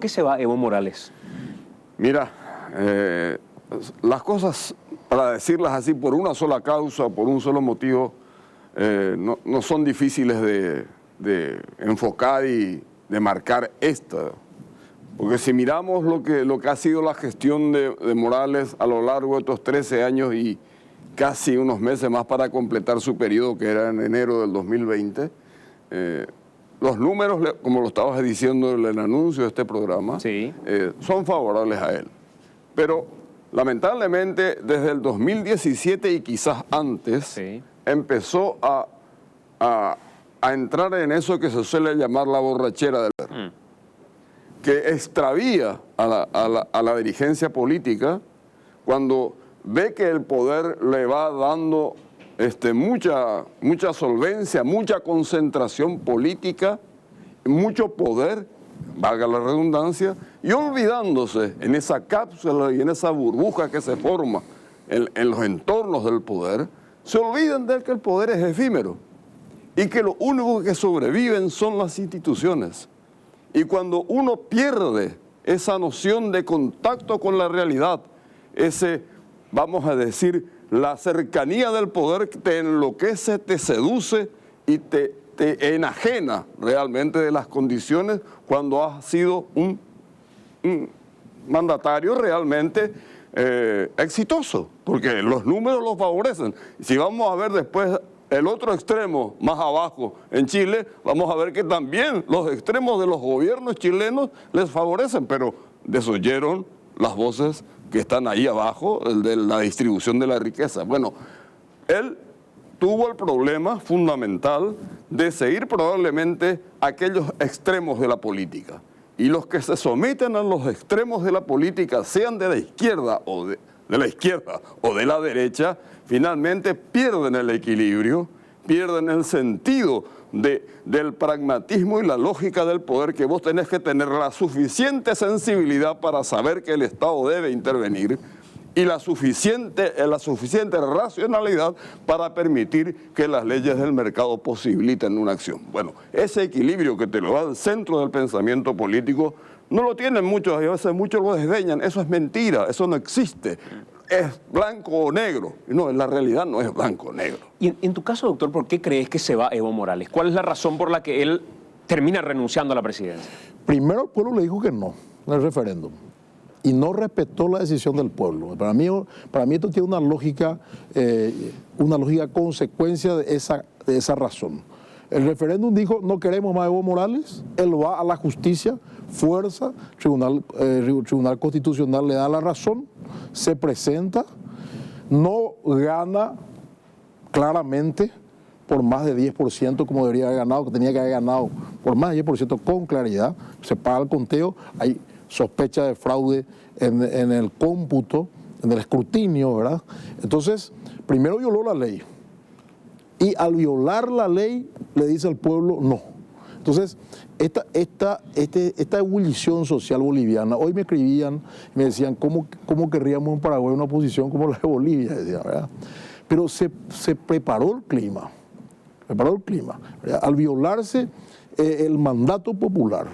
¿Por qué se va Evo Morales? Mira, las cosas, para decirlas así, por una sola causa, por un solo motivo, no son difíciles de enfocar y de marcar esta. Porque si miramos lo que ha sido la gestión de Morales a lo largo de estos 13 años y casi unos meses más para completar su periodo, que era en enero del 2020, los números, como lo estabas diciendo en el anuncio de este programa, sí, son favorables a él. Pero lamentablemente desde el 2017 y quizás antes, sí, empezó a entrar en eso que se suele llamar la borrachera del poder, que extravía a la dirigencia política cuando ve que el poder le va dando mucha solvencia, mucha concentración política, mucho poder, valga la redundancia, y olvidándose en esa cápsula y en esa burbuja que se forma en los entornos del poder, se olvidan de que el poder es efímero y que lo único que sobreviven son las instituciones. Y cuando uno pierde esa noción de contacto con la realidad, vamos a decir, la cercanía del poder te enloquece, te seduce y te enajena realmente de las condiciones cuando has sido un mandatario realmente exitoso, porque los números los favorecen. Si vamos a ver después el otro extremo, más abajo en Chile, vamos a ver que también los extremos de los gobiernos chilenos les favorecen, pero desoyeron las voces que están ahí abajo, el de la distribución de la riqueza. Bueno, él tuvo el problema fundamental de seguir probablemente aquellos extremos de la política. Y los que se someten a los extremos de la política, sean de la izquierda o de la derecha, finalmente pierden el equilibrio, pierden el sentido del pragmatismo y la lógica del poder, que vos tenés que tener la suficiente sensibilidad para saber que el Estado debe intervenir y la suficiente racionalidad para permitir que las leyes del mercado posibiliten una acción. Bueno, ese equilibrio que te lo da el centro del pensamiento político no lo tienen muchos, y a veces muchos lo desdeñan. Eso es mentira, eso no existe. Es blanco o negro. No, en la realidad no es blanco o negro. Y en tu caso, doctor, ¿por qué crees que se va Evo Morales? ¿Cuál es la razón por la que él termina renunciando a la presidencia? Primero, el pueblo le dijo que no en el referéndum y no respetó la decisión del pueblo. Para mí esto tiene una lógica consecuencia de esa razón. El referéndum dijo: no queremos más a Evo Morales. Él va a la justicia, fuerza, Tribunal Constitucional le da la razón, se presenta, no gana claramente por más de 10% como debería haber ganado, que tenía que haber ganado por más de 10% con claridad. Se paga el conteo, hay sospecha de fraude en el cómputo, en el escrutinio, ¿verdad? Entonces, primero violó la ley. Y al violar la ley, le dice al pueblo no. Entonces, esta ebullición social boliviana, hoy me escribían, me decían, ¿cómo querríamos en Paraguay una oposición como la de Bolivia? Decían, ¿verdad? Pero se preparó el clima, ¿verdad? Al violarse el mandato popular,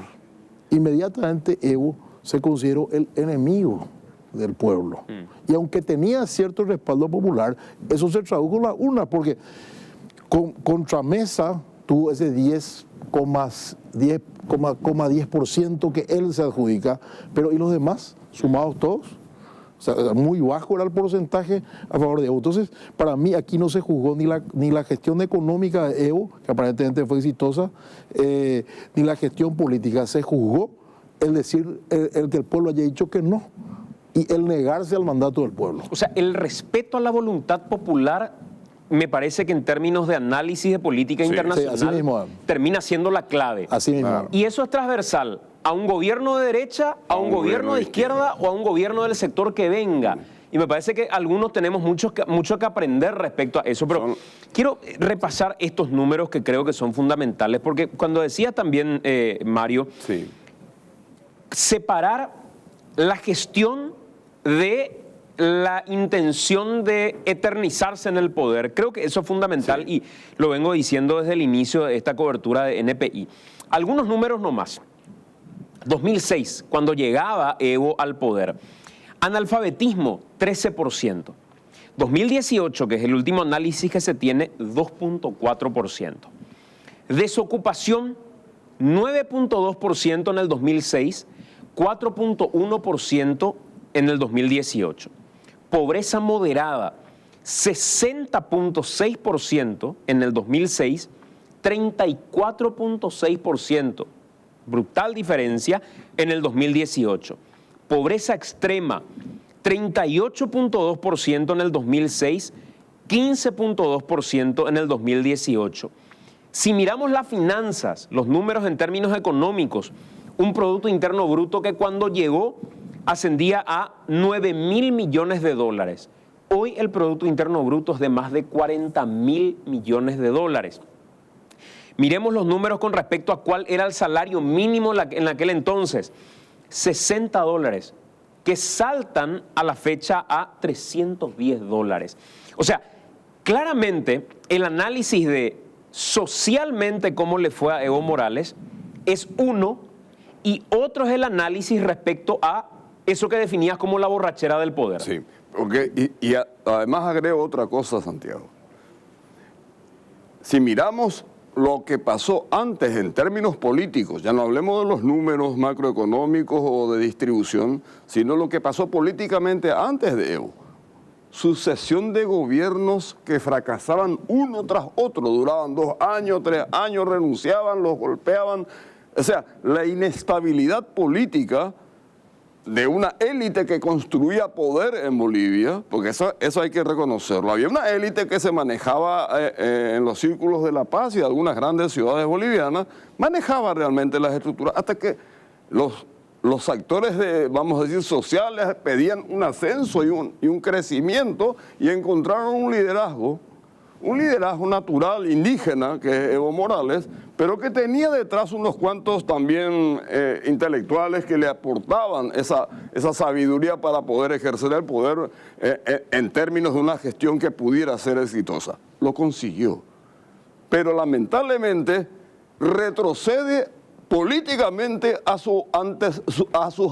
inmediatamente Evo se consideró el enemigo del pueblo. Y aunque tenía cierto respaldo popular, eso se tradujo en la urna, porque contra Mesa tuvo ese 10,10% que él se adjudica, pero ¿y los demás? Sumados todos. O sea, muy bajo era el porcentaje a favor de Evo. Entonces, para mí aquí no se juzgó ni la gestión económica de Evo, que aparentemente fue exitosa, ni la gestión política. Se juzgó el decir, el que el pueblo haya dicho que no, y el negarse al mandato del pueblo. O sea, el respeto a la voluntad popular, me parece que en términos de análisis de política internacional, así mismo, termina siendo la clave. Así mismo. Y eso es transversal a un gobierno de derecha, a un gobierno de izquierda o a un gobierno del sector que venga. Y me parece que algunos tenemos mucho que aprender respecto a eso. Pero quiero repasar estos números que creo que son fundamentales, porque cuando decía también, Mario, separar la gestión de la intención de eternizarse en el poder, creo que eso es fundamental y lo vengo diciendo desde el inicio de esta cobertura de NPI. Algunos números nomás. 2006, cuando llegaba Evo al poder. Analfabetismo, 13%. 2018, que es el último análisis que se tiene, 2.4%. Desocupación, 9.2% en el 2006, 4.1% en el 2018. Pobreza moderada, 60.6% en el 2006, 34.6%. Brutal diferencia en el 2018. Pobreza extrema, 38.2% en el 2006, 15.2% en el 2018. Si miramos las finanzas, los números en términos económicos, un Producto Interno Bruto que cuando llegó ascendía a 9.000 millones de dólares. Hoy el Producto Interno Bruto es de más de 40.000 millones de dólares. Miremos los números con respecto a cuál era el salario mínimo en aquel entonces. 60 dólares, que saltan a la fecha a 310 dólares. O sea, claramente el análisis de socialmente cómo le fue a Evo Morales es uno, y otro es el análisis respecto a eso que definías como la borrachera del poder. Sí, porque, además agrego otra cosa, Santiago. Si miramos lo que pasó antes en términos políticos, ya no hablemos de los números macroeconómicos o de distribución, sino lo que pasó políticamente antes de Evo. Sucesión de gobiernos que fracasaban uno tras otro, duraban 2 años, 3 años, renunciaban, los golpeaban. O sea, la inestabilidad política de una élite que construía poder en Bolivia, porque eso hay que reconocerlo. Había una élite que se manejaba en los círculos de La Paz y de algunas grandes ciudades bolivianas, manejaba realmente las estructuras, hasta que los actores, vamos a decir, sociales pedían un ascenso y un crecimiento, y encontraron un liderazgo natural, indígena, que es Evo Morales, pero que tenía detrás unos cuantos también intelectuales que le aportaban esa sabiduría para poder ejercer el poder en términos de una gestión que pudiera ser exitosa. Lo consiguió, pero lamentablemente retrocede políticamente a sus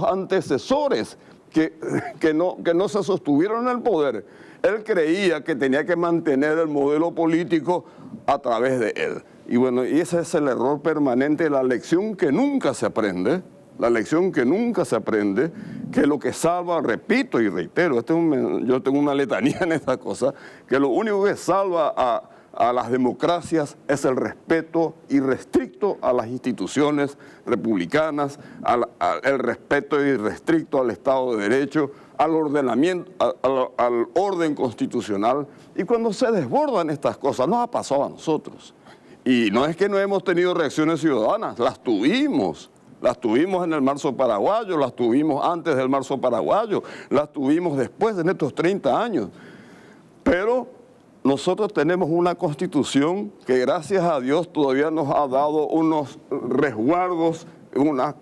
antecesores que no se sostuvieron en el poder. Él creía que tenía que mantener el modelo político a través de él. Y bueno, y ese es el error permanente, la lección que nunca se aprende, que lo que salva, repito y reitero, yo tengo una letanía en esta cosa, que lo único que salva a las democracias es el respeto irrestricto a las instituciones republicanas, el respeto irrestricto al Estado de Derecho, al ordenamiento, al orden constitucional. Y cuando se desbordan estas cosas, nos ha pasado a nosotros. Y no es que no hemos tenido reacciones ciudadanas, las tuvimos en el marzo paraguayo, las tuvimos antes del marzo paraguayo, las tuvimos después de estos 30 años. Pero nosotros tenemos una constitución que gracias a Dios todavía nos ha dado unos resguardos,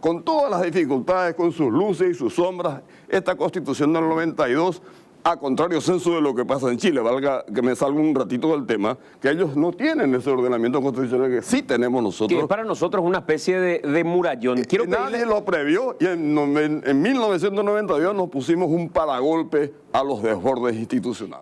con todas las dificultades, con sus luces y sus sombras. Esta constitución del 92, a contrario censo de lo que pasa en Chile, valga que me salga un ratito del tema, que ellos no tienen ese ordenamiento constitucional que sí tenemos nosotros. Que es para nosotros una especie de murallón. Nadie lo previó, y en 1992 nos pusimos un paragolpe a los desbordes institucionales.